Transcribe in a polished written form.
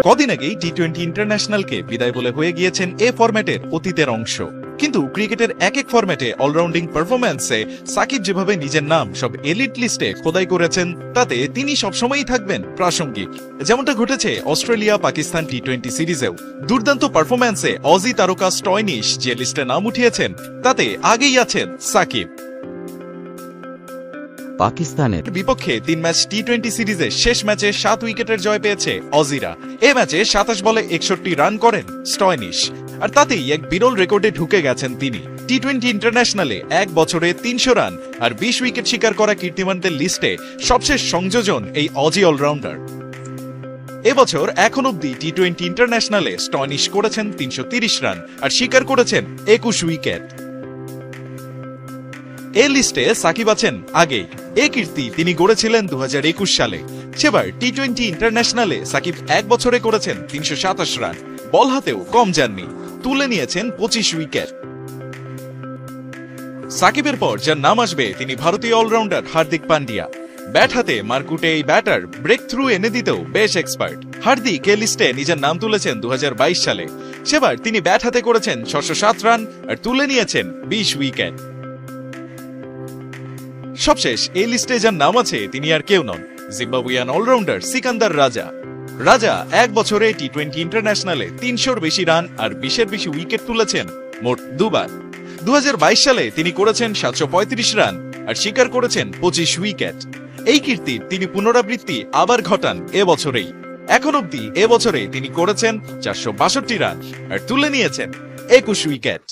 কদিন আগেই টি-20 ইন্টারন্যাশনালকে বিদায় বলে হয়ে গিয়েছেন এ ফরম্যাটের অতীতের অংশ। কিন্তু ক্রিকেটের এক এক ফরম্যাটে অলরাউন্ডিং পারফরম্যান্সে সাকিব যেভাবে নিজের নাম সব এলিট লিস্টে খোদাই করেছেন, তাতে তিনি সবসময়ই থাকবেন প্রাসঙ্গিক। যেমনটা ঘটেছে অস্ট্রেলিয়া পাকিস্তান টি-20 সিরিজেও। দুর্দান্ত পারফরম্যান্সে অজি তারকা স্টয়নিস যে লিস্টে নাম উঠিয়েছেন, তাতে আগেই আছেন সাকিব। পাকিস্তানের বিপক্ষে 3 ম্যাচ টি-20 সিরিজে শেষ ম্যাচে 7 উইকেটের জয় পেয়েছে অজিরা। এ ম্যাচে 27 বলে 61 রান করেন স্টয়নিস, আর তাতেই এক বিরল রেকর্ডে ঢুকে গেছেন তিনি। টি-20 ইন্টারন্যাশনালে এক বছরে 300 রান আর 20 উইকেট শিকার করা কীর্তিমানদের লিস্টে সবশেষ সংযোজন এই অজি অলরাউন্ডার। এবছর এখন অব্দি টি-20 ইন্টারন্যাশনালে স্টয়নিস করেছেন 330 রান আর শিকার করেছেন 21 উইকেট। এই লিস্টে সাকিব আছেন আগেই। এ কীর্তি তিনি গড়েছিলেন 2021 সালে। সেবার টি-20 ইন্টারন্যাশনালে সাকিব এক বছরে করেছেন 327 রান, বল হাতেও কম যাননি, তুলে নিয়েছেন 25 উইকেট। সাকিবের পর যার নাম আসবে তিনি ভারতীয় অলরাউন্ডার হার্দিক পান্ডিয়া। ব্যাট হাতে মারকুটে এই ব্যাটার ব্রেক থ্রু এনে দিতেও বেশ এক্সপার্ট। হার্দিক এ লিস্টে নিজের নাম তুলেছেন 2022 সালে। সেবার তিনি ব্যাট হাতে করেছেন 607 রান আর তুলে নিয়েছেন 20 উইকেট। সবশেষ এই লিস্টে যার নাম আছে তিনি আর কেউ নন, জিম্বাবুইয়ান অলরাউন্ডার সিকান্দার রাজা। রাজা এক বছরে টি-20 ইন্টারন্যাশনালে 300-র বেশি রান আর 20-এর বেশি উইকেট তুলেছেন মোট দুবার। 2022 সালে তিনি করেছেন 735 রান আর শিকার করেছেন 25 উইকেট। এই কীর্তির তিনি পুনরাবৃত্তি আবার ঘটান এবছরেই। এখন অব্দি এবছরে তিনি করেছেন 462 রান আর তুলে নিয়েছেন 21 উইকেট।